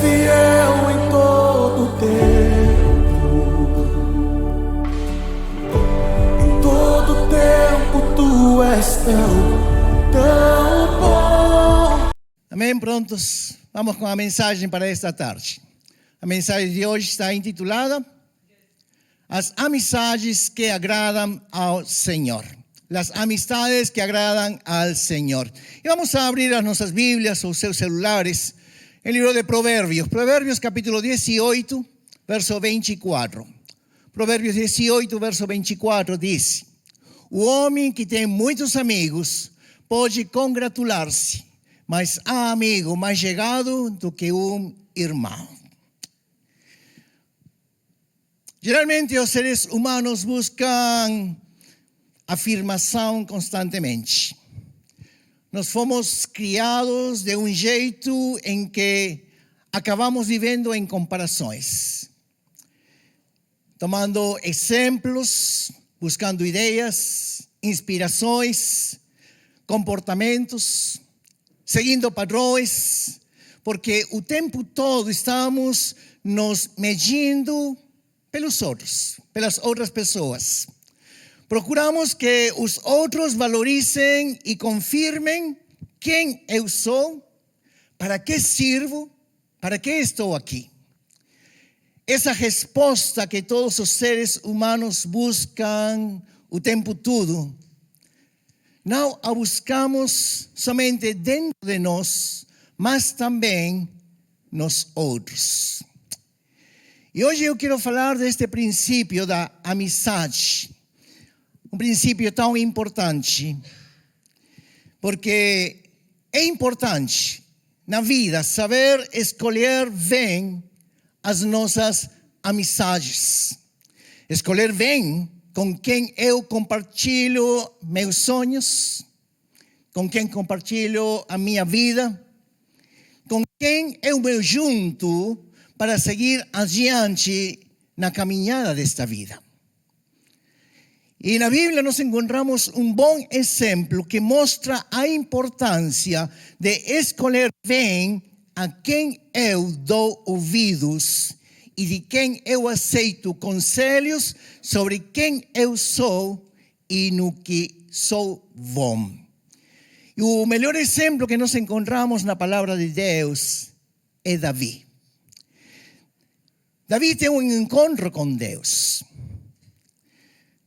fiel em todo tempo. Em todo tempo tu és tão bom. Amém? Prontos? Vamos com a mensagem para esta tarde. A mensagem de hoje está intitulada As amizades que agradam ao Senhor. Las amistades que agradam ao Senhor. E vamos a abrir as nossas Bíblias ou seus celulares em livro de Provérbios. Provérbios capítulo 18, verso 24. Provérbios 18, verso 24 diz: O homem que tem muitos amigos pode congratular-se, mas há amigo mais chegado do que um irmão. Geralmente os seres humanos buscam afirmação constantemente. Nós fomos criados de um jeito em que acabamos vivendo em comparações, tomando exemplos, buscando ideias, inspirações, comportamentos, seguindo padrões, porque o tempo todo estamos nos medindo pelos outros, pelas outras pessoas. Procuramos que os outros valorizem e confirmem quem eu sou, para que sirvo, para que estou aqui. Essa resposta que todos os seres humanos buscam o tempo todo, não a buscamos somente dentro de nós, mas também nos outros. E hoje eu quero falar deste princípio da amizade. Um princípio tão importante, porque é importante na vida saber escolher bem as nossas amizades. Escolher bem com quem eu compartilho meus sonhos, com quem compartilho a minha vida, com quem eu me junto para seguir adiante na caminhada desta vida. E na Bíblia nós encontramos um bom exemplo que mostra a importância de escolher bem a quem eu dou ouvidos e de quem eu aceito conselhos sobre quem eu sou e no que sou bom. E o melhor exemplo que nós encontramos na palavra de Deus é Davi. Davi tem um encontro com Deus.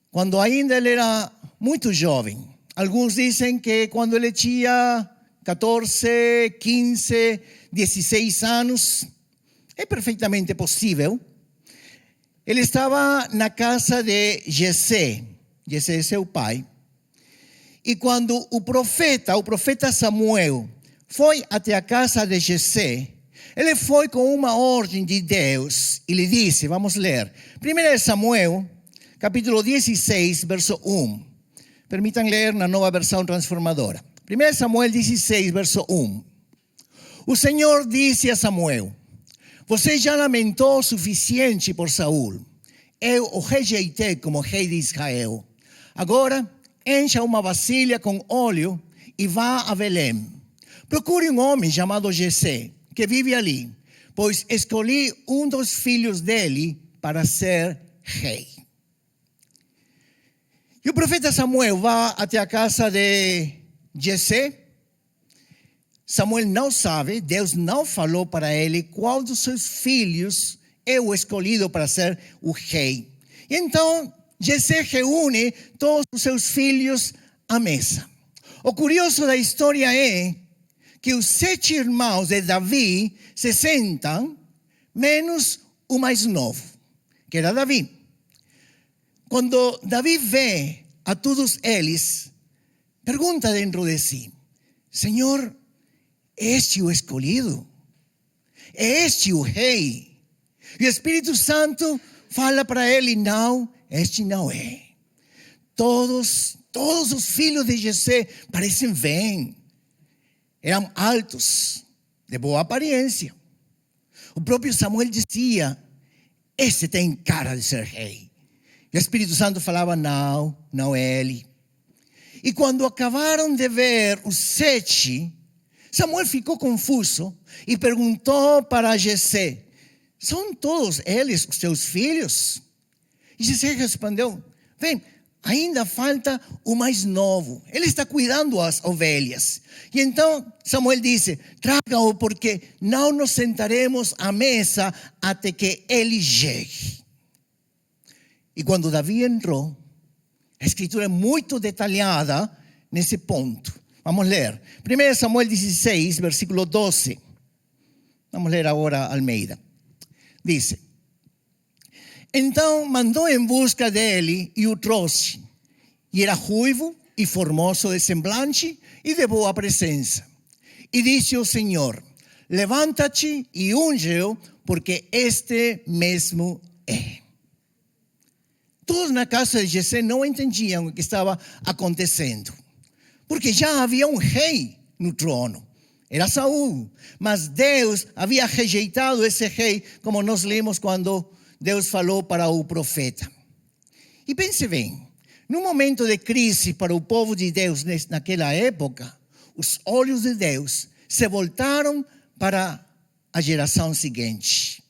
Quando ainda ele era muito jovem. Alguns dizem que quando ele tinha 14, 15, 16 anos, é perfeitamente possível. Ele estava na casa de Jessé. Jessé é seu pai. E quando o profeta Samuel, foi até a casa de Jessé, ele foi com uma ordem de Deus e lhe disse, vamos ler, 1 Samuel, capítulo 16, verso 1. Permitam ler na nova versão transformadora. 1 Samuel 16, verso 1. O Senhor disse a Samuel, você já lamentou o suficiente por Saul. Eu o rejeitei como rei de Israel. Agora, encha uma vasilha com óleo e vá a Belém. Procure um homem chamado Jessé, que vive ali, pois escolhi um dos filhos dele para ser rei. E o profeta Samuel vai até a casa de Jessé. Samuel não sabe, Deus não falou para ele qual dos seus filhos é o escolhido para ser o rei. E então, Jessé reúne todos os seus filhos à mesa. O curioso da história é que os 7 irmãos de Davi se sentam, menos o mais novo, que era Davi. Quando Davi vê a todos eles, pergunta dentro de si, Senhor, este o escolhido? É este o rei? E o Espírito Santo fala para ele, não, este não é. Todos os filhos de Jessé parecem bem. Eram altos, de boa aparência. O próprio Samuel dizia, este tem cara de ser rei. E o Espírito Santo falava, não é ele. E quando acabaram de ver os 7, Samuel ficou confuso e perguntou para Jessé: são todos eles os teus filhos? E Jessé respondeu: vem, ainda falta o mais novo. Ele está cuidando as ovelhas. E então Samuel disse: traga-o, porque não nos sentaremos à mesa até que ele chegue. E quando Davi entrou, a escritura é muito detalhada nesse ponto. Vamos ler. 1 Samuel 16, versículo 12. Vamos ler agora Almeida. Diz: então mandou em busca dele e o trouxe. E era ruivo e formoso de semblante e de boa presença. E disse o Senhor: levanta-te e unge-o, porque este mesmo é. Todos na casa de Jessé não entendiam o que estava acontecendo, porque já havia um rei no trono. Era Saul, mas Deus havia rejeitado esse rei, como nós lemos quando Deus falou para o profeta. E pense bem, num momento de crise para o povo de Deus naquela época, os olhos de Deus se voltaram para a geração seguinte.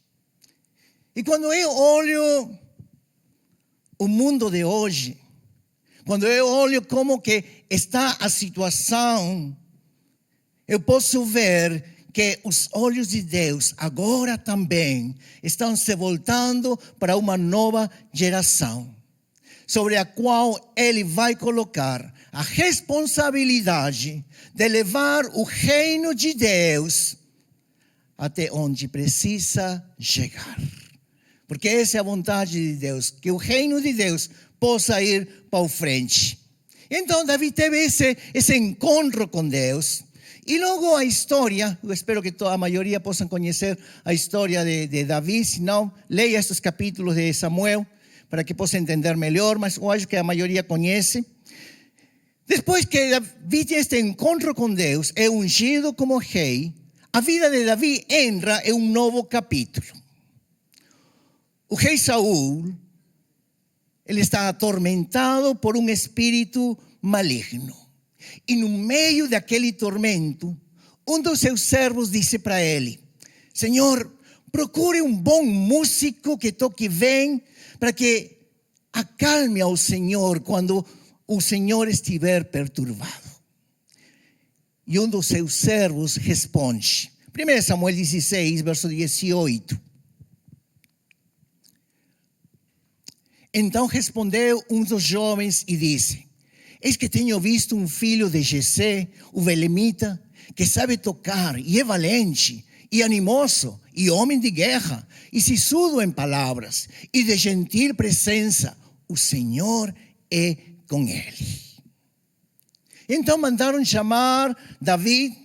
E quando eu olho o mundo de hoje, quando eu olho como que está a situação, eu posso ver que os olhos de Deus agora também estão se voltando para uma nova geração, sobre a qual Ele vai colocar a responsabilidade de levar o reino de Deus até onde precisa chegar. Porque essa é a vontade de Deus, que o reino de Deus possa ir para frente. Então Davi teve esse encontro com Deus. E logo a história, eu espero que a maioria possam conhecer a história de Davi. Se não, leia estes capítulos de Samuel para que possa entender melhor, mas eu acho que a maioria conhece. Depois que Davi tem este encontro com Deus, é ungido como rei, a vida de Davi entra em um novo capítulo. O rei Saul, ele está atormentado por um espírito maligno. E no meio daquele tormento, um dos seus servos disse para ele: Senhor, procure um bom músico que toque bem, para que acalme ao Senhor quando o Senhor estiver perturbado. E um dos seus servos responde. 1 Samuel 16, verso 18. Então respondeu um dos jovens e disse: eis que tenho visto um filho de Jessé, o belemita, que sabe tocar e é valente e animoso e homem de guerra e sisudo em palavras e de gentil presença. O Senhor é com ele. Então mandaram chamar Davi,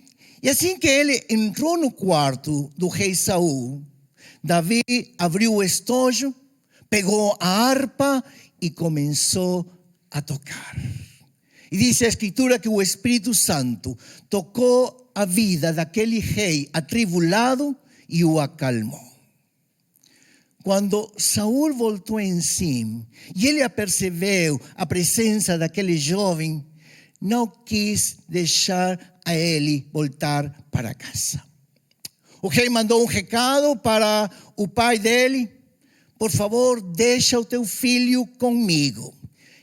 e assim que ele entrou no quarto do rei Saul, Davi abriu o estojo, pegou a harpa e começou a tocar. E diz a Escritura que o Espírito Santo tocou a vida daquele rei atribulado e o acalmou. Quando Saul voltou em si e ele apercebeu a presença daquele jovem, não quis deixar a ele voltar para casa. O rei mandou um recado para o pai dele: por favor, deixa o teu filho comigo.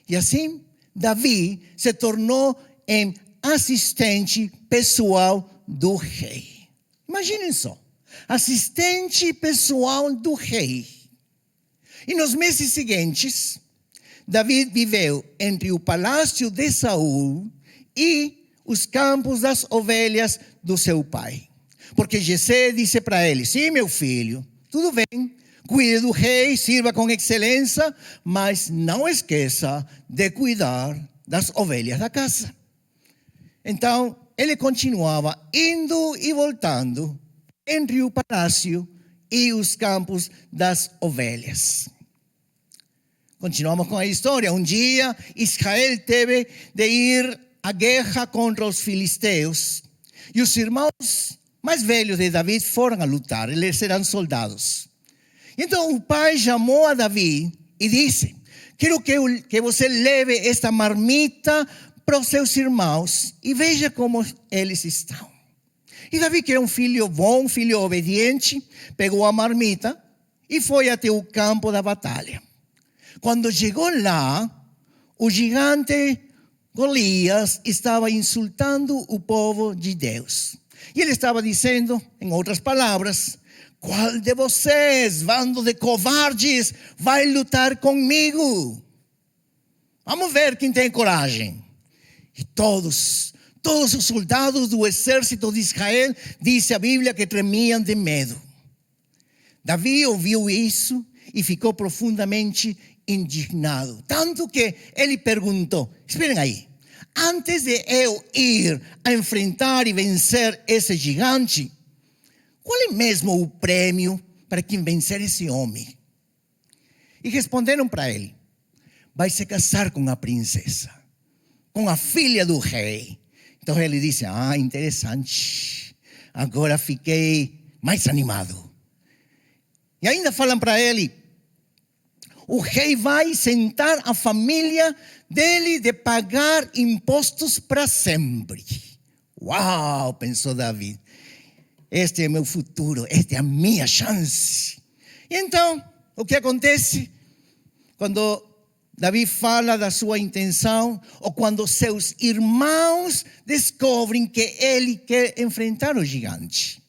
E assim, Davi se tornou em assistente pessoal do rei. Imaginem só, assistente pessoal do rei. E nos meses seguintes, Davi viveu entre o palácio de Saul e os campos das ovelhas do seu pai. Porque Jessé disse para ele: sim, meu filho, tudo bem, cuide do rei, sirva com excelência, mas não esqueça de cuidar das ovelhas da casa. Então, ele continuava indo e voltando entre o palácio e os campos das ovelhas. Continuamos com a história. Um dia, Israel teve de ir à guerra contra os filisteus. E os irmãos mais velhos de Davi foram a lutar. Eles eram soldados. Então o pai chamou a Davi e disse: quero que você leve esta marmita para os seus irmãos e veja como eles estão. E Davi, que era um filho bom, um filho obediente, pegou a marmita e foi até o campo da batalha. Quando chegou lá, o gigante Golias estava insultando o povo de Deus. E ele estava dizendo, em outras palavras, qual de vocês, bando de covardes, vai lutar comigo? Vamos ver quem tem coragem. E todos os soldados do exército de Israel, diz a Bíblia, que tremiam de medo. Davi ouviu isso e ficou profundamente indignado. Tanto que ele perguntou, esperem aí, antes de eu ir a enfrentar e vencer esse gigante, qual é mesmo o prêmio para quem vencer esse homem? E responderam para ele, vai se casar com a princesa, com a filha do rei. Então ele disse, interessante, agora fiquei mais animado. E ainda falam para ele, o rei vai sentar a família dele de pagar impostos para sempre. Uau, pensou Davi. Este é meu futuro, esta é a minha chance. E então, o que acontece? Quando Davi fala da sua intenção, ou quando seus irmãos descobrem que ele quer enfrentar o gigante.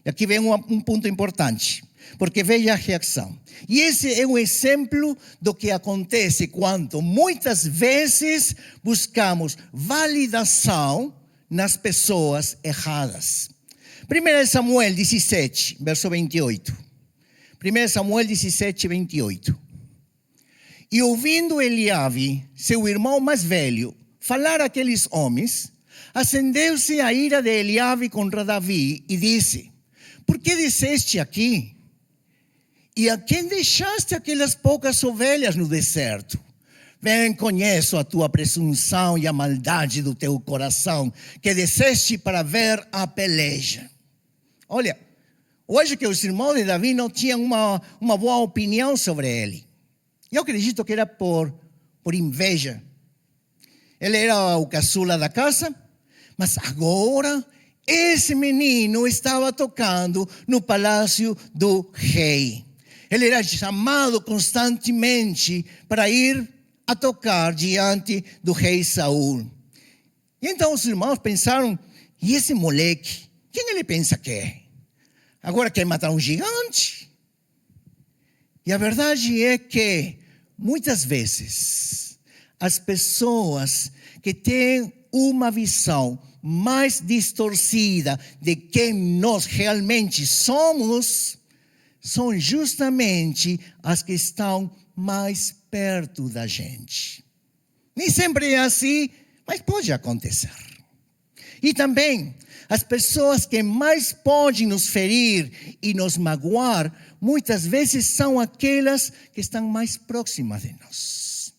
E aqui vem um ponto importante, porque veja a reação. E esse é um exemplo do que acontece quando muitas vezes buscamos validação nas pessoas erradas. 1 Samuel 17, verso 28. 1 Samuel 17, 28. E ouvindo Eliabe, seu irmão mais velho, falar aqueles homens, acendeu-se a ira de Eliabe contra Davi e disse, por que desceste aqui? E a quem deixaste aquelas poucas ovelhas no deserto? Bem conheço a tua presunção e a maldade do teu coração, que desceste para ver a peleja. Olha, hoje que os irmãos de Davi não tinham uma boa opinião sobre ele. Eu acredito que era por inveja. Ele era o caçula da casa, mas agora esse menino estava tocando no palácio do rei. Ele era chamado constantemente para ir a tocar diante do rei Saul. E então os irmãos pensaram, e esse moleque, quem ele pensa que é? Agora quer matar um gigante? E a verdade é que, muitas vezes, as pessoas que têm uma visão mais distorcida de quem nós realmente somos, são justamente as que estão mais perto da gente. Nem sempre é assim, mas pode acontecer. E também, as pessoas que mais podem nos ferir e nos magoar, muitas vezes são aquelas que estão mais próximas de nós.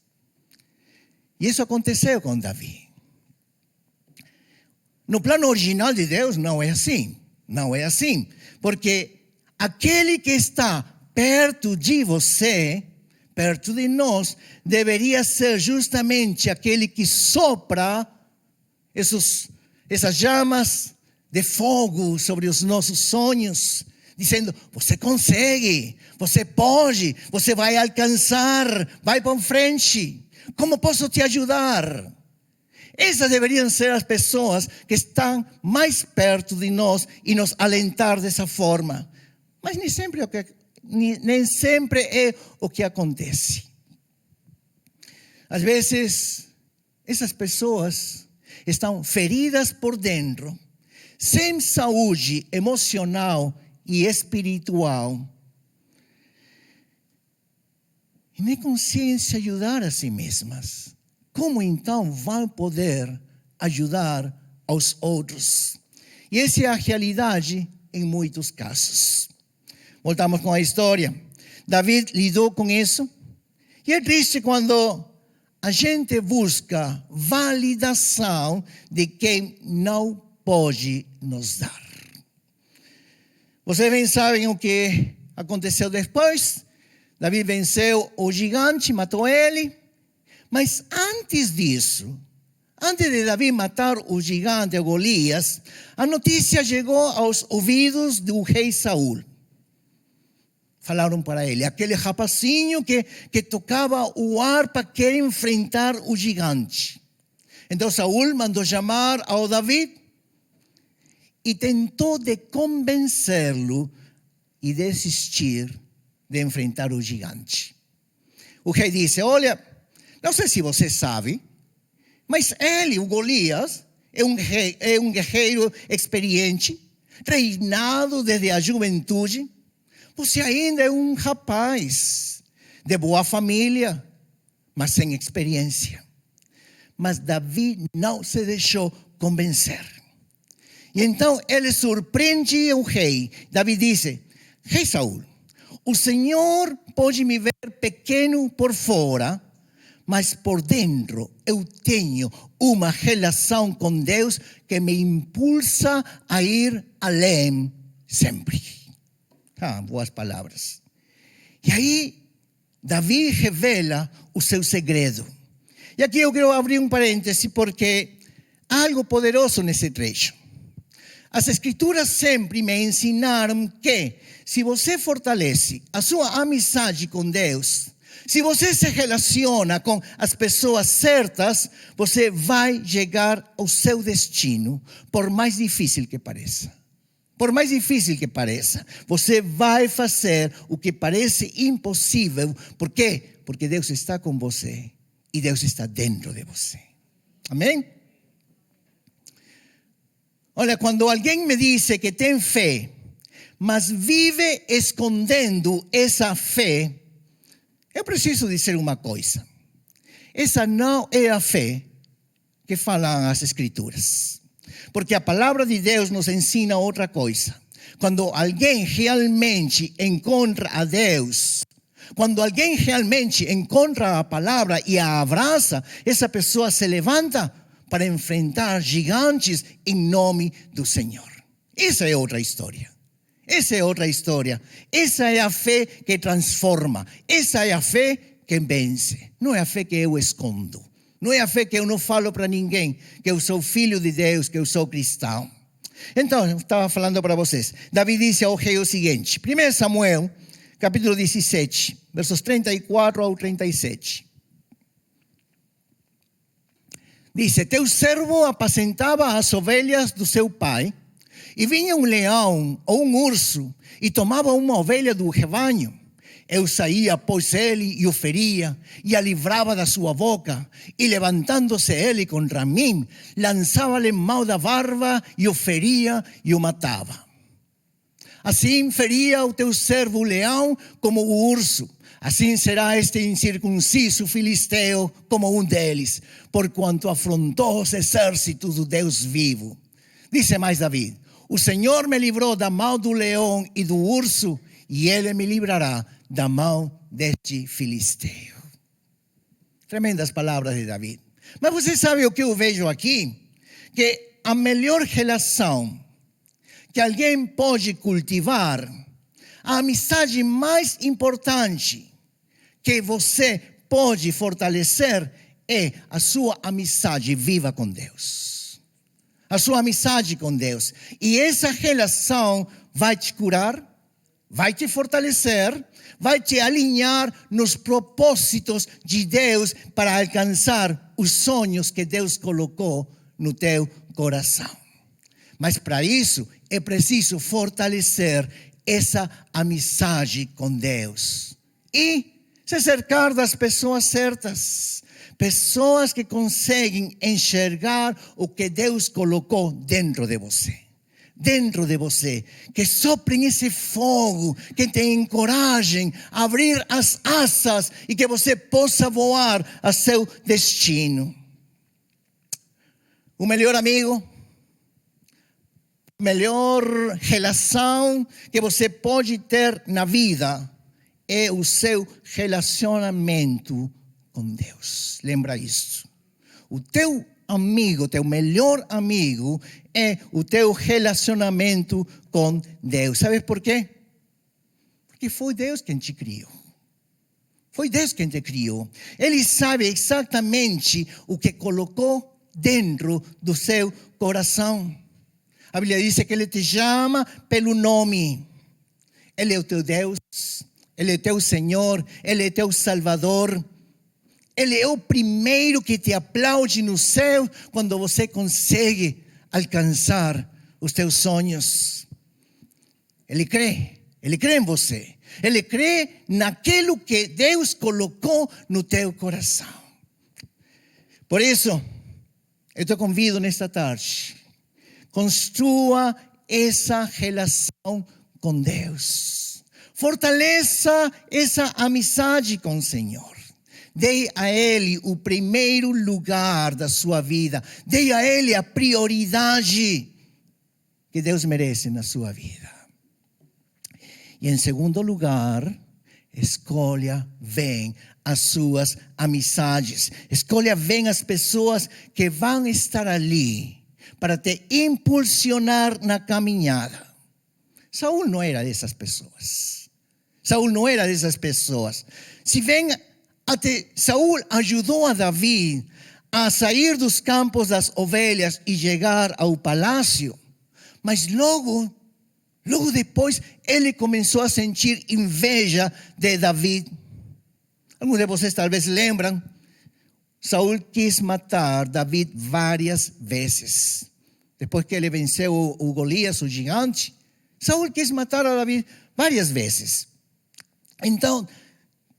E isso aconteceu com Davi. No plano original de Deus não é assim. Não é assim. Porque aquele que está perto de você, perto de nós, deveria ser justamente aquele que sopra essas chamas de fogo sobre os nossos sonhos, dizendo, você consegue, você pode, você vai alcançar, vai para frente. Como posso te ajudar? Essas deveriam ser as pessoas que estão mais perto de nós e nos alentar dessa forma. Mas nem sempre é o que acontece. Às vezes, essas pessoas estão feridas por dentro, sem saúde emocional e espiritual, e nem consciência ajudar a si mesmas. Como então vão poder ajudar aos outros? E essa é a realidade em muitos casos. Voltamos com a história. Davi lidou com isso. E é triste quando a gente busca validação de quem não pode nos dar. Vocês bem sabem o que aconteceu depois. Davi venceu o gigante, matou ele. Mas antes disso, Antes de Davi matar o gigante Golias, a notícia chegou aos ouvidos do rei Saul. Falaram para ele, aquele rapazinho que tocava o arpa quer enfrentar o gigante. Então Saul mandou chamar ao Davi e tentou de convencê-lo e desistir de enfrentar o gigante. O rei disse, olha, não sei se você sabe, mas ele, o Golias, é um guerreiro experiente, treinado desde a juventude. Você ainda é um rapaz de boa família, mas sem experiência. Mas Davi não se deixou convencer. E então ele surpreende o rei. Davi disse, rei Saul, o Senhor pode me ver pequeno por fora, mas por dentro eu tenho uma relação com Deus que me impulsa a ir além sempre. Boas palavras. E aí, Davi revela o seu segredo. E aqui eu quero abrir um parêntese porque há algo poderoso nesse trecho. As Escrituras sempre me ensinaram que se você fortalece a sua amizade com Deus, se você se relaciona com as pessoas certas, você vai chegar ao seu destino, por mais difícil que pareça. Por mais difícil que pareça, você vai fazer o que parece impossível. Por quê? Porque Deus está com você e Deus está dentro de você. Amém? Olha, quando alguém me diz que tem fé, mas vive escondendo essa fé, eu preciso dizer uma coisa. Essa não é a fé que falam as Escrituras. Porque a palavra de Deus nos ensina outra coisa. Quando alguém realmente encontra a Deus, quando alguém realmente encontra a palavra e a abraça, essa pessoa se levanta para enfrentar gigantes em nome do Senhor. Essa é outra história. Essa é outra história. Essa é a fé que transforma. Essa é a fé que vence. Não é a fé que eu escondo. Não é a fé que eu não falo para ninguém que eu sou filho de Deus, que eu sou cristão. Então, eu estava falando para vocês. Davi disse ao rei o seguinte. 1 Samuel, capítulo 17, versos 34 ao 37. Dice, teu servo apacentava as ovelhas do seu pai, e vinha um leão ou um urso, e tomava uma ovelha do rebanho. Eu saía após ele e o feria, e a livrava da sua boca, e levantando-se ele contra mim, lançava-lhe mão da barba, e o feria e o matava. Assim feria o teu servo o leão como o urso. Assim será este incircunciso filisteu como um deles, porquanto afrontou os exércitos do Deus vivo. Disse mais Davi, o Senhor me livrou da mão do leão e do urso, e ele me livrará da mão deste filisteu. Tremendas palavras de Davi. Mas você sabe o que eu vejo aqui? Que a melhor relação que alguém pode cultivar, a amizade mais importante que você pode fortalecer é a sua amizade viva com Deus. A sua amizade com Deus. E essa relação vai te curar, vai te fortalecer, vai te alinhar nos propósitos de Deus para alcançar os sonhos que Deus colocou no teu coração. Mas para isso é preciso fortalecer essa amizade com Deus. E se cercar das pessoas certas. Pessoas que conseguem enxergar o que Deus colocou dentro de você. Dentro de você. Que soprem esse fogo, que te encorajem a abrir as asas e que você possa voar a seu destino. O melhor amigo, melhor relação que você pode ter na vida é o seu relacionamento com Deus. Lembra isso. O teu amigo, teu melhor amigo é o teu relacionamento com Deus. Sabe por quê? Porque foi Deus quem te criou. Foi Deus quem te criou. Ele sabe exatamente o que colocou dentro do seu coração. A Bíblia diz que Ele te chama pelo nome. Ele é o teu Deus, Ele é teu Senhor, Ele é teu Salvador. Ele é o primeiro que te aplaude no céu quando você consegue alcançar os teus sonhos. Ele crê em você. Ele crê naquilo que Deus colocou no teu coração. Por isso, eu te convido nesta tarde. Construa essa relação com Deus. Fortaleça essa amizade com o Senhor. Dê a Ele o primeiro lugar da sua vida. Dê a Ele a prioridade que Deus merece na sua vida. E em segundo lugar, escolha bem as suas amizades. Escolha bem as pessoas que vão estar ali para te impulsionar na caminhada. Saúl não era dessas pessoas. Se bem até Saúl ajudou a Davi a sair dos campos das ovelhas e chegar ao palácio, mas logo depois ele começou a sentir inveja de Davi. Alguns de vocês talvez lembram, Saúl quis matar Davi várias vezes. Depois que ele venceu o Golias, o gigante, Saúl quis matar a Davi várias vezes. Então, o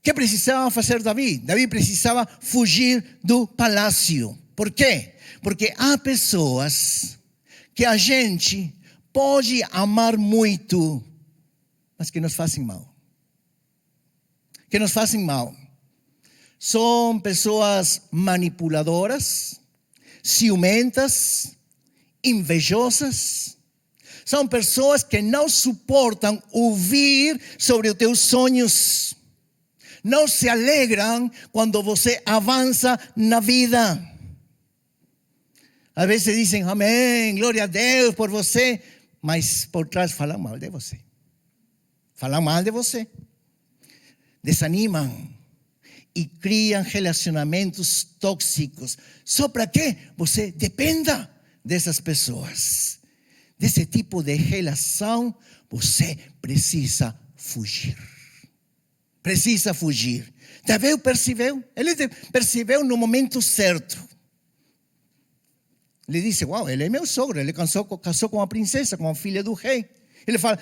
que precisava fazer Davi? Davi precisava fugir do palácio. Por quê? Porque há pessoas que a gente pode amar muito, mas que nos fazem mal. São pessoas manipuladoras, ciumentas, invejosas. São pessoas que não suportam ouvir sobre os teus sonhos. Não se alegram quando você avança na vida. Às vezes dizem, amém, glória a Deus por você. Mas por trás falam mal de você. Desanimam e criam relacionamentos tóxicos. Só para que você dependa dessas pessoas. Desse tipo de relação, você precisa fugir. Davi percebeu. Ele percebeu no momento certo. Ele disse, uau, ele é meu sogro. Ele casou com a princesa, com a filha do rei. Ele fala,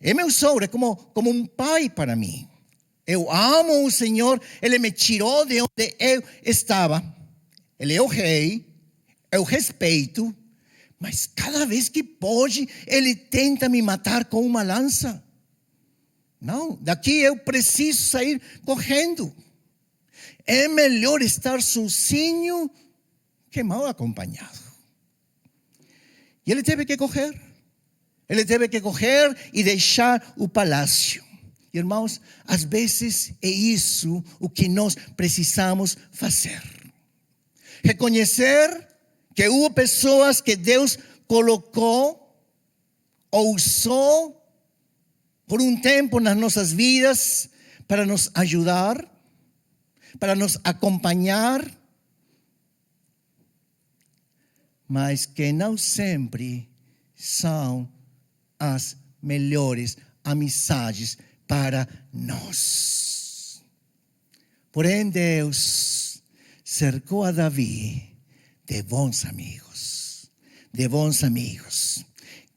é meu sogro, é como um pai para mim. Eu amo o Senhor, Ele me tirou de onde eu estava. Ele é o rei, eu respeito, mas cada vez que pode, Ele tenta me matar com uma lança. Não, daqui eu preciso sair correndo. É melhor estar sozinho que mal acompanhado. E ele teve que correr. E deixar o palácio. Irmãos, às vezes é isso o que nós precisamos fazer. Reconhecer que houve pessoas que Deus colocou ou usou por um tempo nas nossas vidas para nos ajudar, para nos acompanhar, mas que não sempre são as melhores amizades para nós. Porém, Deus cercou a Davi de bons amigos.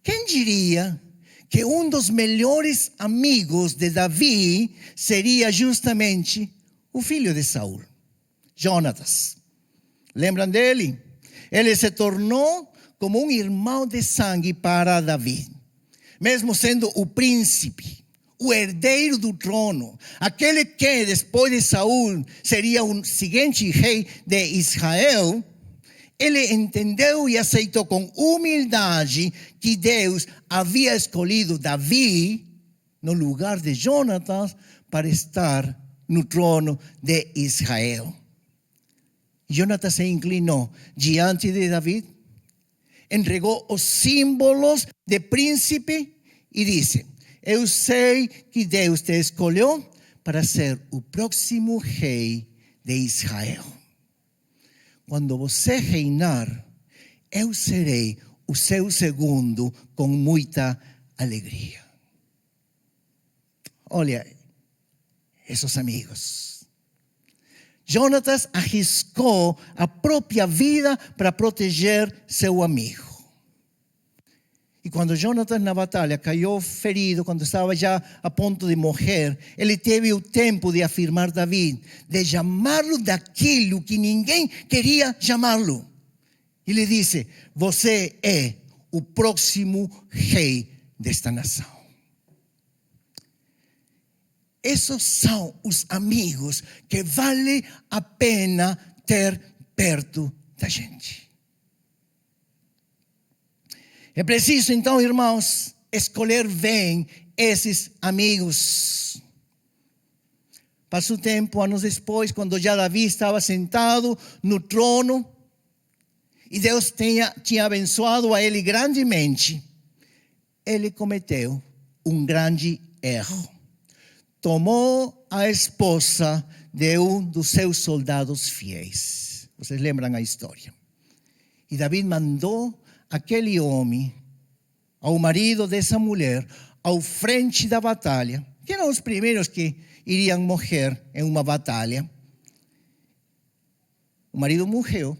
Quem diria que um dos melhores amigos de Davi seria justamente o filho de Saúl, Jonatas? Lembram dele? Ele se tornou como um irmão de sangue para Davi. Mesmo sendo o príncipe, o herdeiro do trono, aquele que depois de Saúl seria o seguinte rei de Israel, ele entendeu e aceitou com humildade que Deus havia escolhido Davi no lugar de Jonatas para estar no trono de Israel. Jonatas se inclinou diante de Davi, entregou os símbolos de príncipe e disse: eu sei que Deus te escolheu para ser o próximo rei de Israel. quando você reinar, eu serei o seu segundo com muita alegria. Olha, esses amigos. Jonatas arriscou a própria vida para proteger seu amigo. E quando Jonatas na batalha caiu ferido, quando estava já a ponto de morrer, ele teve o tempo de afirmar Davi, de chamá-lo daquilo que ninguém queria chamá-lo. E lhe disse, você é o próximo rei desta nação. Esses são os amigos que vale a pena ter perto da gente. É preciso, então, irmãos, escolher bem esses amigos. Passou tempo, anos depois, quando já Davi estava sentado no trono, e Deus tinha abençoado a ele grandemente, ele cometeu um grande erro. Tomou a esposa de um dos seus soldados fiéis. Vocês lembram a história? E Davi mandou aquele homem, ao marido dessa mulher, ao frente da batalha, que eram os primeiros que iriam morrer em uma batalha. O marido morreu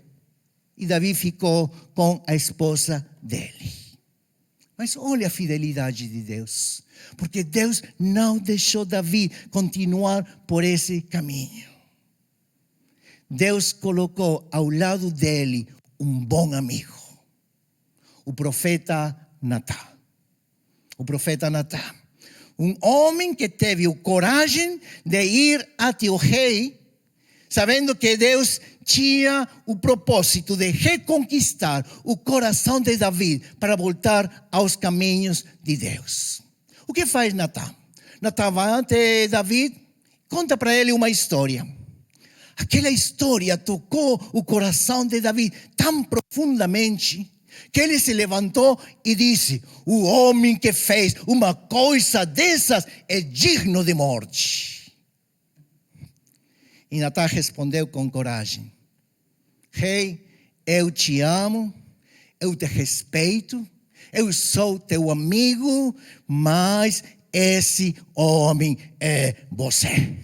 e Davi ficou com a esposa dele. Mas olha a fidelidade de Deus, porque Deus não deixou Davi continuar por esse caminho. Deus colocou ao lado dele um bom amigo, o profeta Natã. O profeta Natã, um homem que teve a coragem de ir até o rei, sabendo que Deus tinha o propósito de reconquistar o coração de Davi para voltar aos caminhos de Deus. O que faz Natã? Natã vai ante Davi, conta para ele uma história. Aquela história tocou o coração de Davi tão profundamente que ele se levantou e disse, o homem que fez uma coisa dessas é digno de morte. E Natã respondeu com coragem, rei, eu te amo, eu te respeito, eu sou teu amigo, mas esse homem é você.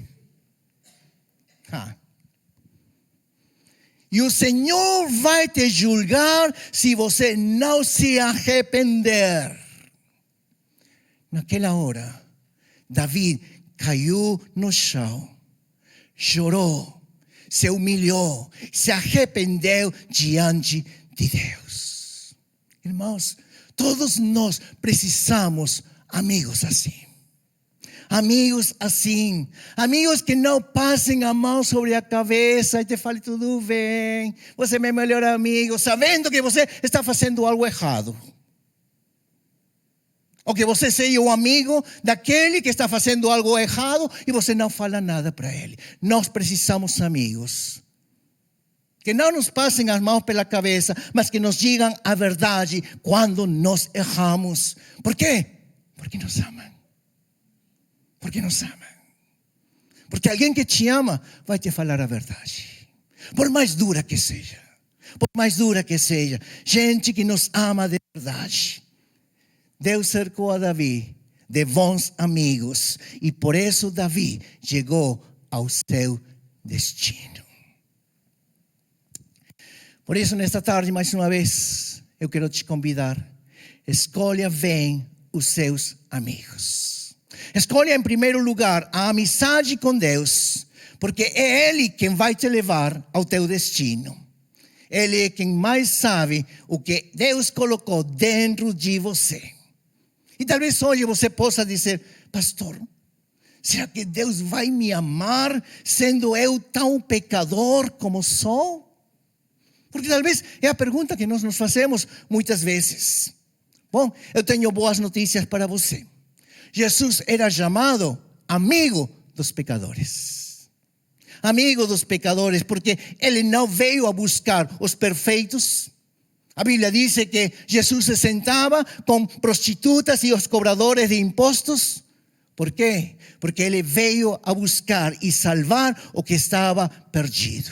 E o Senhor vai te julgar se você não se arrepender. Naquela hora, Davi caiu no chão, chorou, se humilhou, se arrependeu diante de Deus. Irmãos, todos nós precisamos amigos assim. Amigos assim, amigos que não passem a mão sobre a cabeça e te falem tudo bem, você é meu melhor amigo, sabendo que você está fazendo algo errado. Ou que você seja o amigo daquele que está fazendo algo errado e você não fala nada para ele. Nós precisamos amigos que não nos passem as mãos pela cabeça, mas que nos digam a verdade quando nós erramos. Por quê? Porque nos amam. Porque nos amam. Porque alguém que te ama vai te falar a verdade. Por mais dura que seja. Por mais dura que seja. Gente que nos ama de verdade. Deus cercou a Davi de bons amigos. E por isso Davi chegou ao seu destino. Por isso, nesta tarde, mais uma vez, eu quero te convidar. Escolha bem os seus amigos. Escolha em primeiro lugar a amizade com Deus, porque é Ele quem vai te levar ao teu destino. Ele é quem mais sabe o que Deus colocou dentro de você. E talvez hoje você possa dizer, pastor, será que Deus vai me amar sendo eu tão pecador como sou? Porque talvez é a pergunta que nós nos fazemos muitas vezes. Bom, eu tenho boas notícias para você. Jesus era chamado amigo dos pecadores. Amigo dos pecadores, porque ele não veio a buscar os perfeitos. A Bíblia diz que Jesus se sentava com prostitutas e os cobradores de impostos. ¿Por quê? Porque ele veio a buscar e salvar o que estava perdido.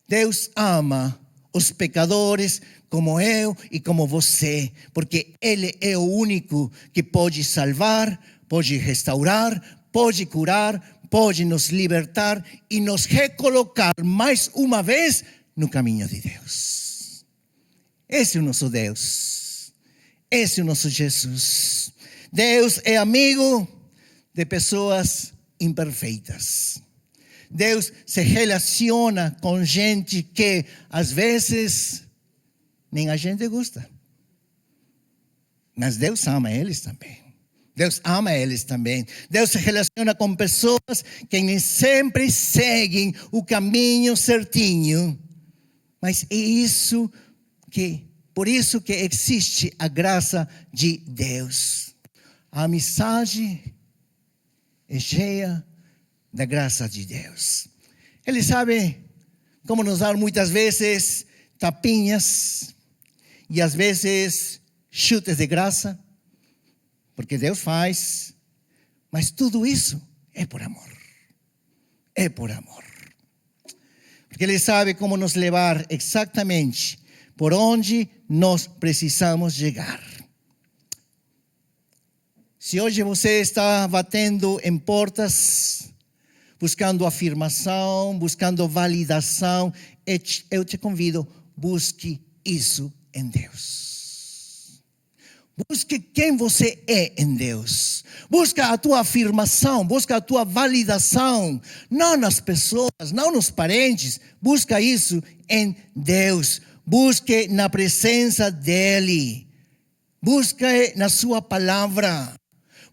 Deus ama os pecadores como eu e como você, porque Ele é o único que pode salvar, pode restaurar, pode curar, pode nos libertar e nos recolocar mais uma vez no caminho de Deus. Esse é o nosso Deus. Esse é o nosso Jesus. Deus é amigo de pessoas imperfeitas. Deus se relaciona com gente que às vezes nem a gente gosta. Mas Deus ama eles também. Deus ama eles também. Deus se relaciona com pessoas que nem sempre seguem o caminho certinho. Mas é isso que, por isso que existe a graça de Deus. A amizade é cheia da graça de Deus. Ele sabe como nos dar muitas vezes tapinhas e às vezes chutes de graça, porque Deus faz, mas tudo isso é por amor. É por amor. Porque Ele sabe como nos levar exatamente por onde nós precisamos chegar. Se hoje você está batendo em portas, buscando afirmação, buscando validação, eu te convido, busque isso em Deus. Busque quem você é em Deus. Busca a tua afirmação, busca a tua validação, não nas pessoas, não nos parentes. Busca isso em Deus. Busque na presença dEle. Busque na sua palavra.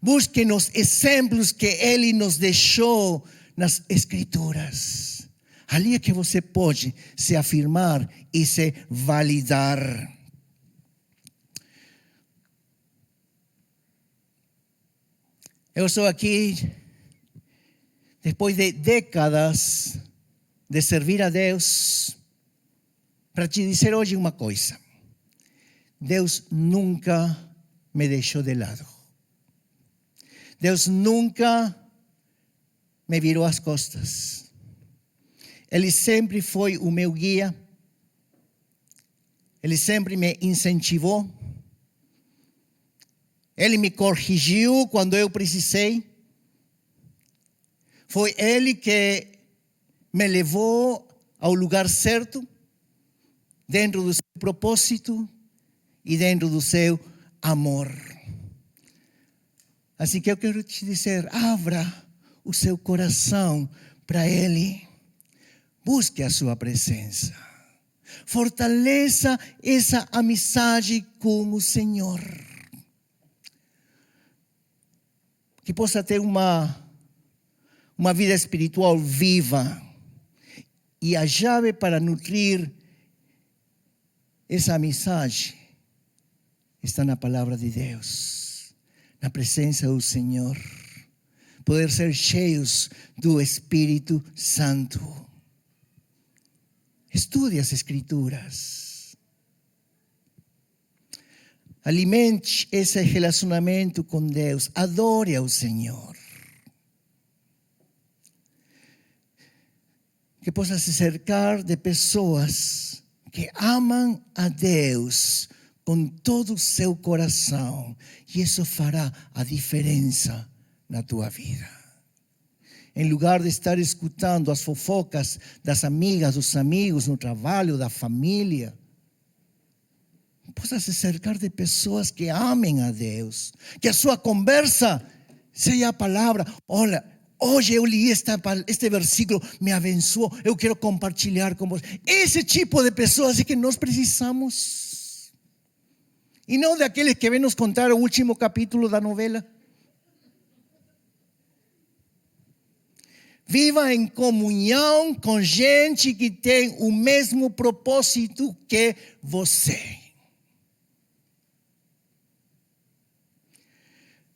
Busque nos exemplos que Ele nos deixou nas Escrituras. Ali é que você pode se afirmar e se validar. Eu estou aqui depois de décadas de servir a Deus para te dizer hoje uma coisa. Deus nunca me deixou de lado. Deus nunca me virou as costas. Ele sempre foi o meu guia. Ele sempre me incentivou. Ele me corrigiu quando eu precisei. Foi Ele que me levou ao lugar certo, dentro do seu propósito e dentro do seu amor. Assim que eu quero te dizer, abra o seu coração para Ele. Busque a sua presença. Fortaleça essa amizade com o Senhor. Que possa ter uma vida espiritual viva. E a chave para nutrir essa amizade está na palavra de Deus, na presença do Senhor. Poder ser cheios do Espírito Santo. Estude as Escrituras. Alimente esse relacionamento com Deus. Adore ao Senhor. Que possa se cercar de pessoas que amam a Deus com todo o seu coração. E isso fará a diferença na tua vida. Em lugar de estar escutando as fofocas das amigas, dos amigos, no trabalho, da família, possa se cercar de pessoas que amem a Deus. Que a sua conversa seja a palavra. Olha, hoje eu li este versículo, me abençoou, eu quero compartilhar com você. Esse tipo de pessoas é que nós precisamos. E não daqueles que vêm nos contar o último capítulo da novela. Viva em comunhão com gente que tem o mesmo propósito que você.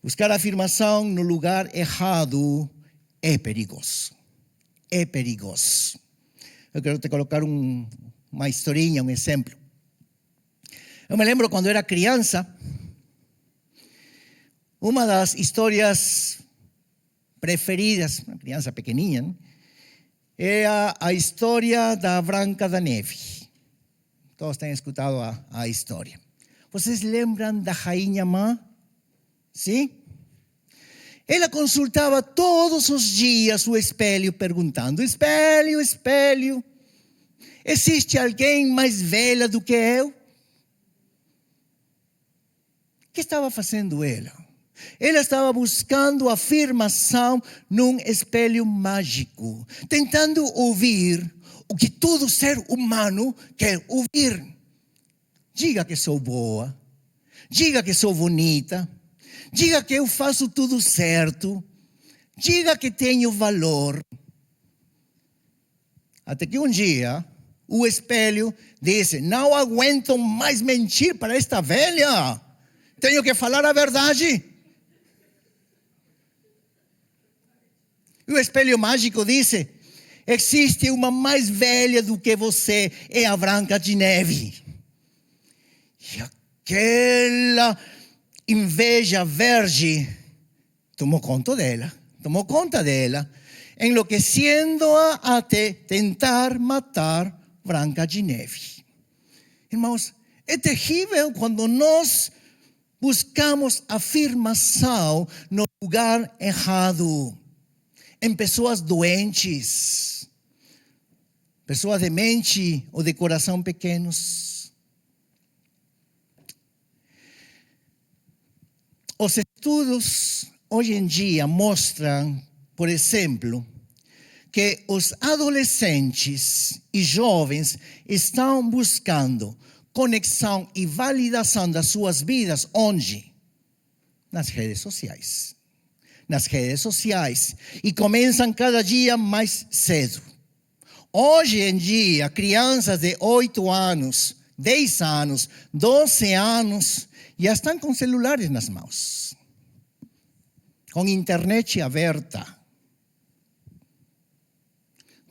Buscar afirmação no lugar errado é perigoso. É perigoso. Eu quero te colocar uma historinha, um exemplo. Eu me lembro quando era criança, uma das histórias preferidas, uma criança pequenininha, né? é a história da Branca da Neve. Todos têm escutado a história. Vocês lembram da Rainha Má? Sim? Ela consultava todos os dias o espelho, perguntando: espelho, espelho, existe alguém mais velha do que eu? O que estava fazendo ela? Ela estava buscando afirmação num espelho mágico, tentando ouvir o que todo ser humano quer ouvir. Diga que sou boa, diga que sou bonita, diga que eu faço tudo certo, diga que tenho valor. Até que um dia o espelho disse: não aguento mais mentir para esta velha, tenho que falar a verdade. E o espelho mágico disse: existe uma mais velha do que você, é a Branca de Neve. E aquela inveja verde tomou conta dela, enlouquecendo-a até tentar matar Branca de Neve. Irmãos, é terrível quando nós buscamos afirmação no lugar errado, em pessoas doentes, pessoas de mente ou de coração pequenos. Os estudos hoje em dia mostram, por exemplo, que os adolescentes e jovens estão buscando conexão e validação das suas vidas onde? Nas redes sociais. E começam cada dia mais cedo. Hoje em dia, crianças de 8 anos, 10 anos, 12 anos, já estão com celulares nas mãos, com internet aberta.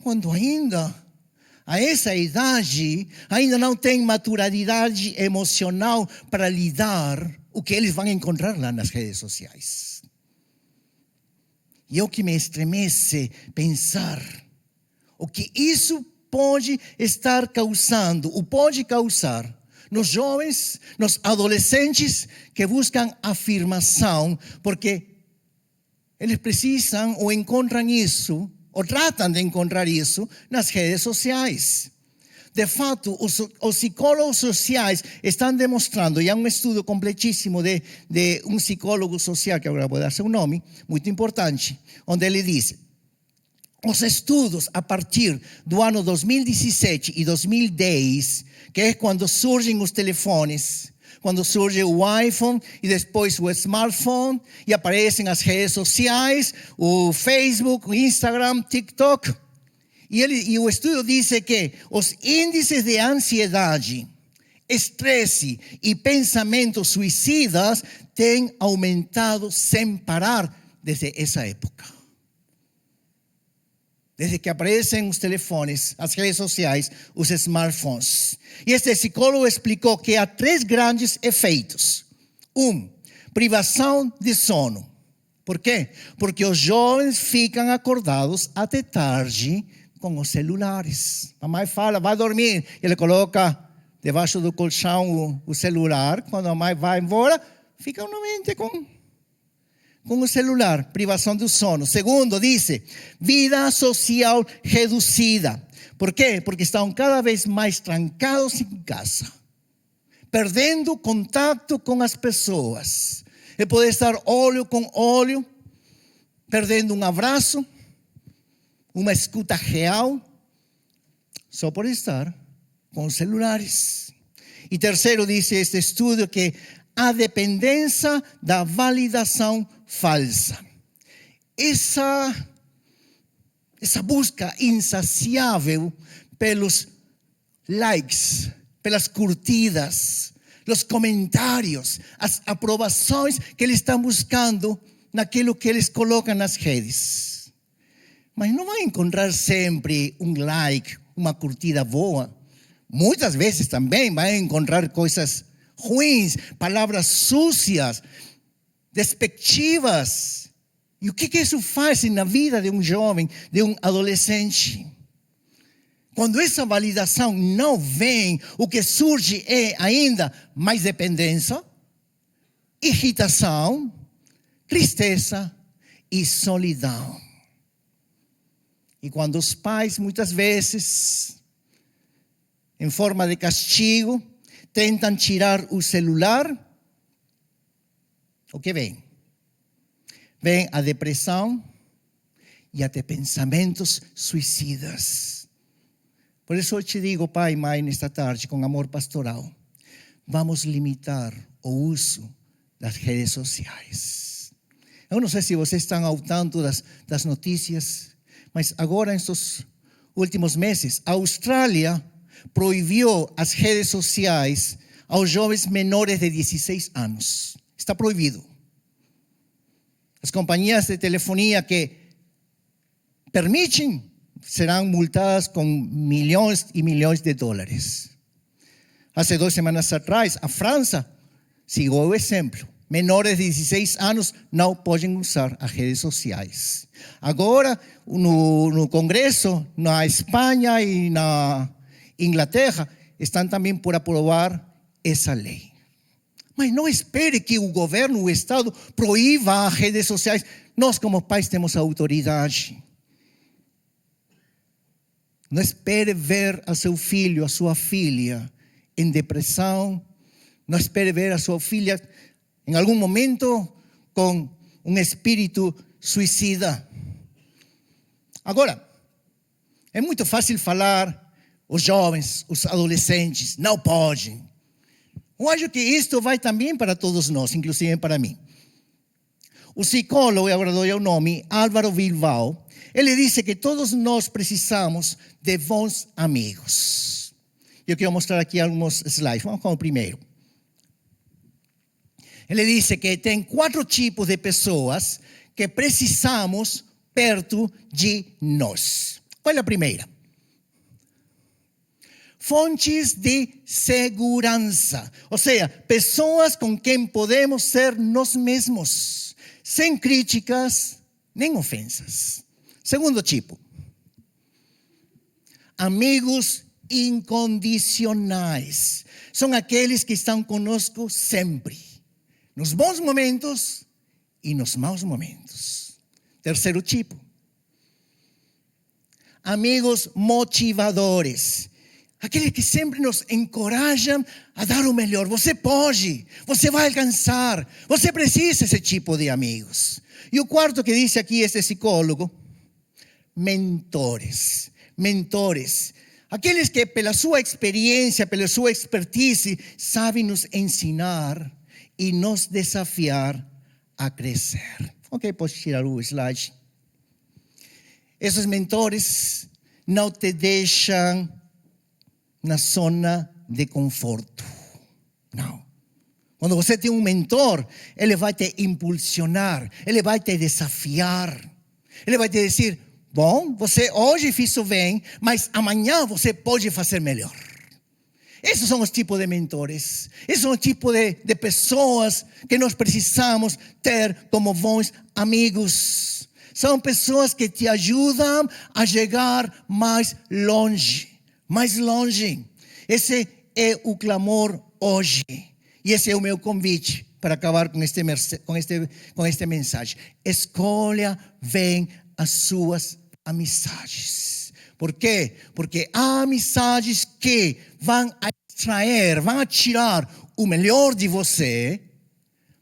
Quando ainda, a essa idade, ainda não tem maturidade emocional para lidar o que eles vão encontrar lá nas redes sociais. E é o que me estremece pensar o que isso pode estar causando, ou pode causar nos jovens, nos adolescentes que buscam afirmação, porque eles precisam ou encontram isso, ou tratam de encontrar isso nas redes sociais. De fato, os psicólogos sociais estão demonstrando, e há um estudo completíssimo de um psicólogo social, que agora vou dar seu nome, muito importante, onde ele diz: os estudos a partir do ano 2017 e 2010, que é quando surgem os telefones, quando surge o iPhone e depois o smartphone, e aparecem as redes sociais, o Facebook, o Instagram, TikTok. E o estudo diz que os índices de ansiedade, estresse e pensamentos suicidas têm aumentado sem parar desde essa época. Desde que aparecem os telefones, as redes sociais, os smartphones. E este psicólogo explicou que há 3 grandes efeitos. 1, privação de sono. Por quê? Porque os jovens ficam acordados até tarde com os celulares. A mãe fala: vai dormir. Ele coloca debaixo do colchão o celular. Quando a mãe vai embora, fica novamente com o celular. Privação do sono. Segundo, diz, vida social reduzida. Por quê? Porque estão cada vez mais trancados em casa, perdendo contato com as pessoas. E pode estar olho com olho, perdendo um abraço, uma escuta real, só por estar com os celulares. E terceiro, diz este estudo, que a dependência da validação falsa. Essa busca insaciável pelos likes, pelas curtidas, os comentários, as aprovações que eles estão buscando naquilo que eles colocam nas redes. Mas não vai encontrar sempre um like, uma curtida boa. Muitas vezes também vai encontrar coisas ruins, palavras sucias, despectivas. E o que isso faz na vida de um jovem, de um adolescente? Quando essa validação não vem, o que surge é ainda mais dependência, irritação, tristeza e solidão. E quando os pais, muitas vezes, em forma de castigo, tentam tirar o celular, o que vem? Vem a depressão e até pensamentos suicidas. Por isso eu te digo, pai e mãe, nesta tarde, com amor pastoral, vamos limitar o uso das redes sociais. Eu não sei se vocês estão ao tanto das notícias, mas agora, nestes últimos meses, a Austrália proibiu as redes sociais aos jovens menores de 16 anos. Está proibido. As companhias de telefonia que permitem serão multadas com milhões e milhões de dólares. Há 2 semanas atrás, a França seguiu o exemplo. Menores de 16 anos não podem usar as redes sociais. Agora, no Congresso, na Espanha e na Inglaterra, estão também por aprovar essa lei. Mas não espere que o governo, o Estado, proíba as redes sociais. Nós, como pais, temos autoridade. Não espere ver a seu filho, a sua filha em depressão. Não espere ver a sua filha em algum momento com um espírito suicida. Agora, é muito fácil falar, os jovens, os adolescentes, não podem. Eu acho que isto vai também para todos nós, inclusive para mim. O psicólogo, agora dou o nome, Álvaro Bilbao, ele disse que todos nós precisamos de bons amigos. Eu quero mostrar aqui alguns slides. Vamos com o primeiro. Ele disse que tem 4 tipos de pessoas que precisamos perto de nós. Olha a primeira. Fontes de segurança. Ou seja, pessoas com quem podemos ser nós mesmos, sem críticas nem ofensas. Segundo tipo. Amigos incondicionais. São aqueles que estão conosco sempre. Nos bons momentos e nos maus momentos. Terceiro tipo. Amigos motivadores. Aqueles que sempre nos encorajam a dar o melhor. Você pode, você vai alcançar. Você precisa desse tipo de amigos. E o quarto que disse aqui este psicólogo, mentores. Mentores. Aqueles que pela sua experiência, pela sua expertise, sabem nos ensinar e nos desafiar a crescer. Ok, posso tirar o slide. Esses mentores não te deixam na zona de conforto. Não. Quando você tem um mentor, ele vai te impulsionar, ele vai te desafiar. Ele vai te dizer, bom, você hoje fez bem, mas amanhã você pode fazer melhor. Esses são os tipos de mentores. Esses são os tipos de pessoas que nós precisamos ter como bons amigos. São pessoas que te ajudam a chegar mais longe. Mais longe. Esse é o clamor hoje. E esse é o meu convite para acabar com esta mensagem. Escolha bem as suas amizades. Por quê? Porque há amizades que vão extrair, vão tirar o melhor de você,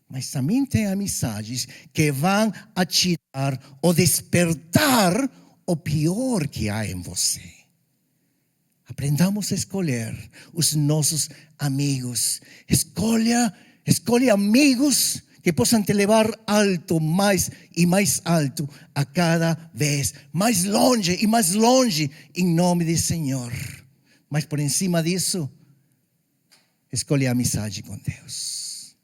mas também tem amizades que vão tirar ou despertar o pior que há em você. Aprendamos a escolher os nossos amigos. Escolha amigos que possam te levar alto, mais e mais alto, a cada vez mais longe e mais longe, em nome do Senhor. Mas por cima disso, escolhe a amizade com Deus.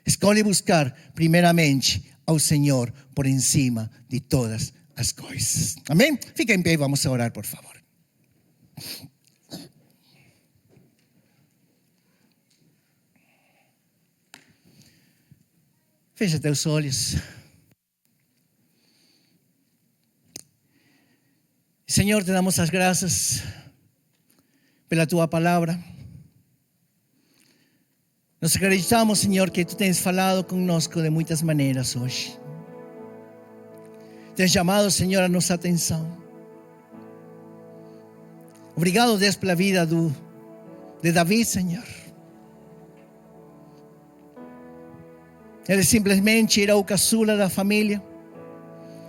Escolhe buscar primeiramente ao Senhor por cima de todas as coisas. Amém? Fica em pé e vamos a orar, por favor. Fecha teus olhos. Senhor, te damos as graças pela tua palavra. Nós acreditamos, Senhor, que tu tens falado conosco de muitas maneiras hoje. Tens chamado, Senhor, a nossa atenção. Obrigado, Deus, pela vida de Davi, Senhor. Ele simplesmente era o caçula da família.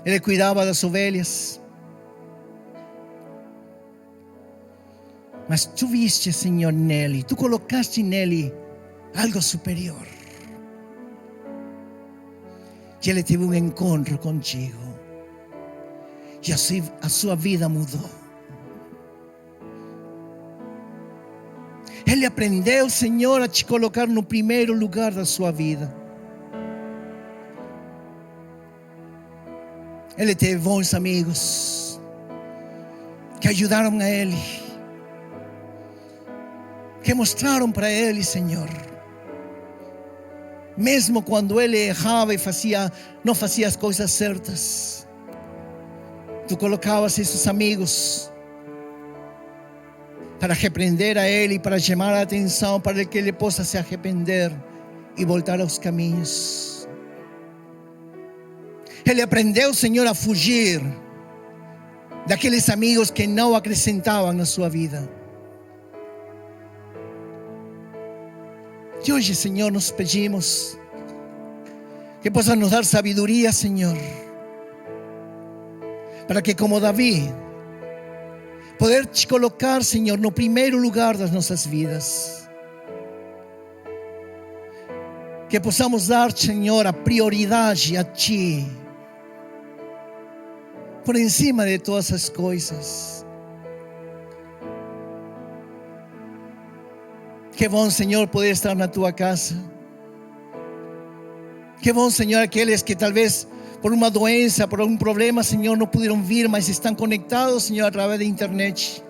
Ele cuidava das ovelhas. Mas tu viste, Senhor, nele. Tu colocaste nele algo superior. E ele teve um encontro contigo. E assim a sua vida mudou. Ele aprendeu, Senhor, a te colocar no primeiro lugar da sua vida. Ele teve bons amigos que ajudaram a ele, que mostraram para ele, Senhor, mesmo quando ele errava e não fazia as coisas certas, tu colocavas esses amigos para repreender a ele, para chamar a atenção, para que ele possa se arrepender e voltar aos caminhos. Ele aprendeu, Senhor, a fugir daqueles amigos que não acrescentavam na sua vida. E hoje, Senhor, nos pedimos que possa nos dar sabedoria, Senhor, para que, como Davi, poder te colocar, Senhor, no primeiro lugar das nossas vidas. Que possamos dar, Senhor, a prioridade a Ti, por encima de todas as coisas. Que bom, Senhor, poder estar na Tua casa. Que bom, Senhor, aqueles que talvez por uma doença, por um problema, Senhor, não puderam vir, mas estão conectados, Senhor, através da internet.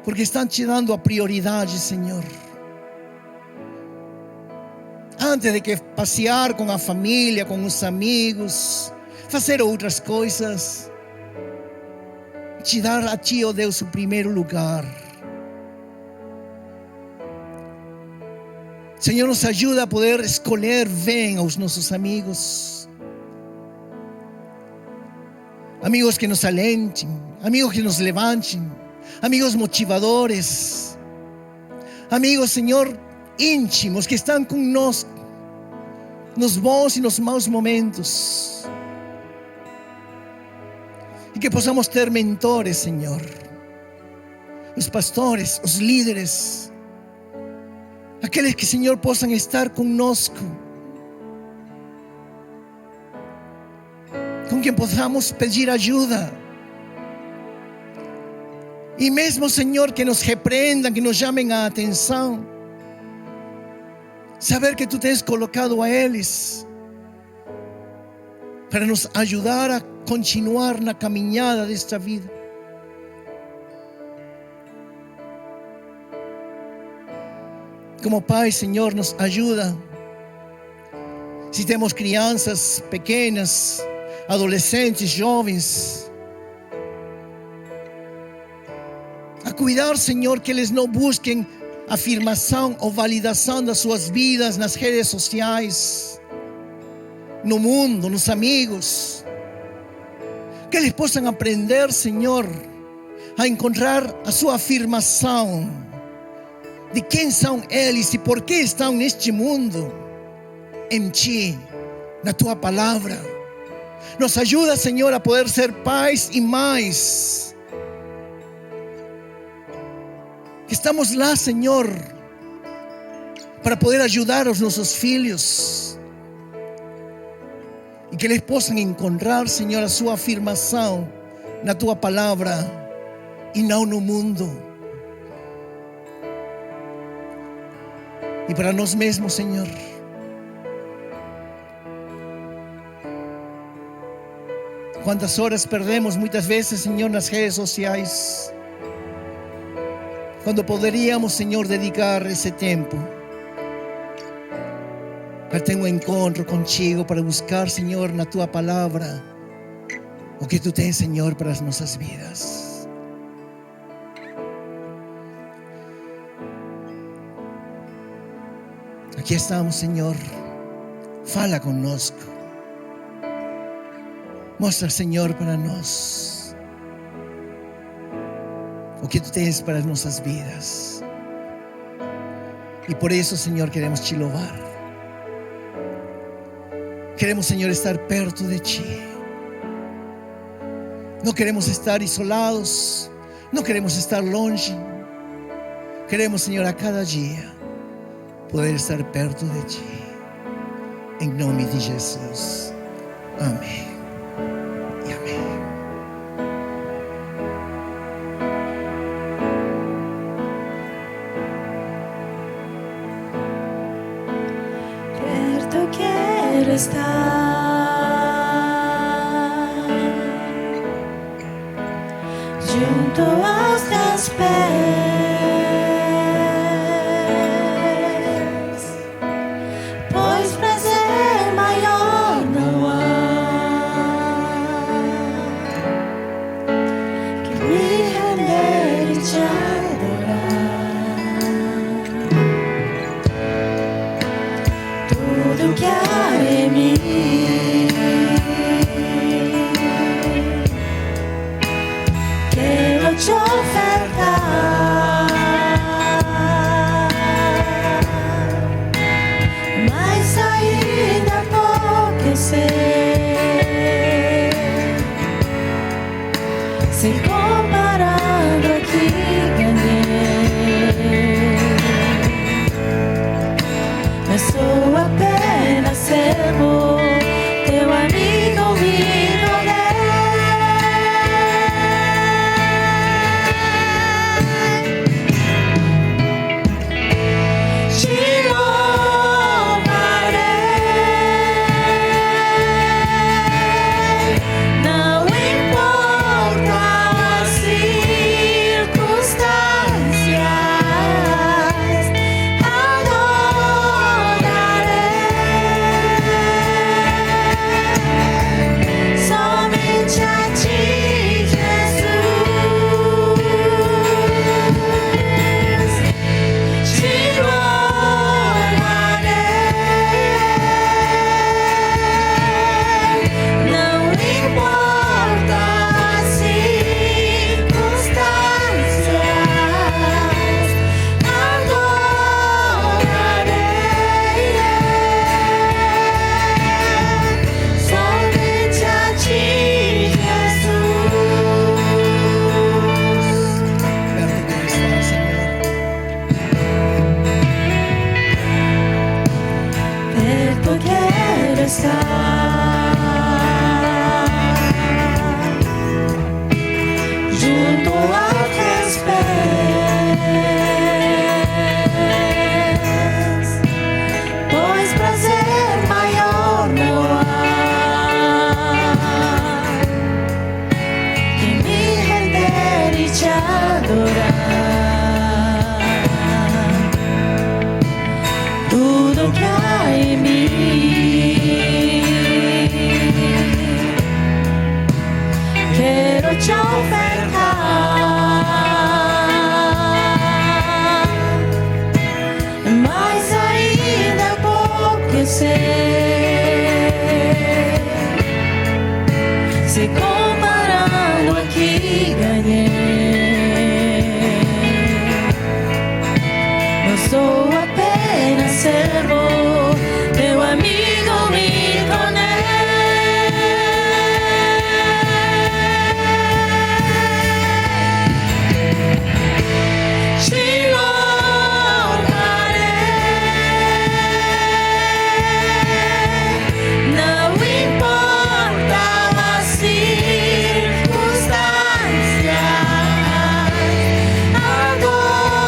Porque estão te dando a prioridade, Senhor. Antes de que passear com a família, com os amigos, fazer outras coisas, te dar a Ti, ó Deus, o primeiro lugar. Senhor, nos ajuda a poder escolher bem aos nossos amigos. Amigos que nos alentem, amigos que nos levantem, amigos motivadores, amigos, Senhor, íntimos que estão conosco nos bons e nos maus momentos. E que possamos ter mentores, Senhor, os pastores, os líderes, aqueles que, Senhor, possam estar conosco, com quem possamos pedir ajuda. E mesmo, Senhor, que nos repreendam, que nos chamem a atenção, saber que Tu tens colocado a eles para nos ajudar a continuar na caminhada desta vida. Como Pai, Senhor, nos ajuda. Se temos crianças pequenas, adolescentes, jovens, a cuidar, Senhor, que eles não busquem afirmação ou validação das suas vidas nas redes sociais, no mundo, nos amigos. Que eles possam aprender, Senhor, a encontrar a sua afirmação de quem são eles e por que estão neste mundo, em Ti, na Tua palavra. Nos ajuda, Senhor, a poder ser pais e mães. Que estamos lá, Senhor, para poder ajudar aos nossos filhos. E que eles possam encontrar, Senhor, a sua afirmação na Tua palavra e não no mundo. E para nós mesmos, Senhor, quantas horas perdemos muitas vezes, Senhor, nas redes sociais, quando poderíamos, Senhor, dedicar esse tempo para ter um encontro contigo, para buscar, Senhor, na Tua palavra o que Tu tens, Senhor, para as nossas vidas. Aqui estamos, Senhor. Fala conosco. Mostra, Senhor, para nós o que Tu tens para as nossas vidas. E por isso, Senhor, queremos Te louvar. Queremos, Senhor, estar perto de Ti. Não queremos estar isolados. Não queremos estar longe. Queremos, Senhor, a cada dia poder estar perto de Ti. Em nome de Jesus. Amém. E amém. Perto quero estar, junto aos Teus pés, pois prazer maior não há que me render e Te adorar. Tudo que há em mim quero Te ofertar, mas ainda pouco eu sei, se comparando aqui ganhei, mas sou apenas servo, Teu amigo me tornei. Junto aos Teus pés, pois prazer maior não há que me render e Te adorar. Tudo que há em mim quero Te ofertar, mas ainda pouco eu sei, se comparando aqui ganhei, eu sou apenas servo, Teu amigo me tornei. Adorarei.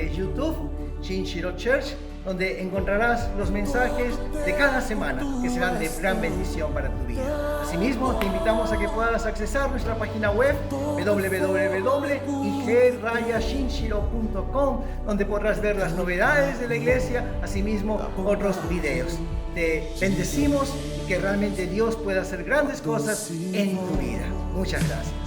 de YouTube, Shinshiro Church, donde encontrarás los mensajes de cada semana que serán de gran bendición para tu vida. Asimismo, te invitamos a que puedas accesar nuestra página web www.ig-shinshiro.com, donde podrás ver las novedades de la iglesia, asimismo otros videos. Te bendecimos y que realmente Dios pueda hacer grandes cosas en tu vida. Muchas gracias.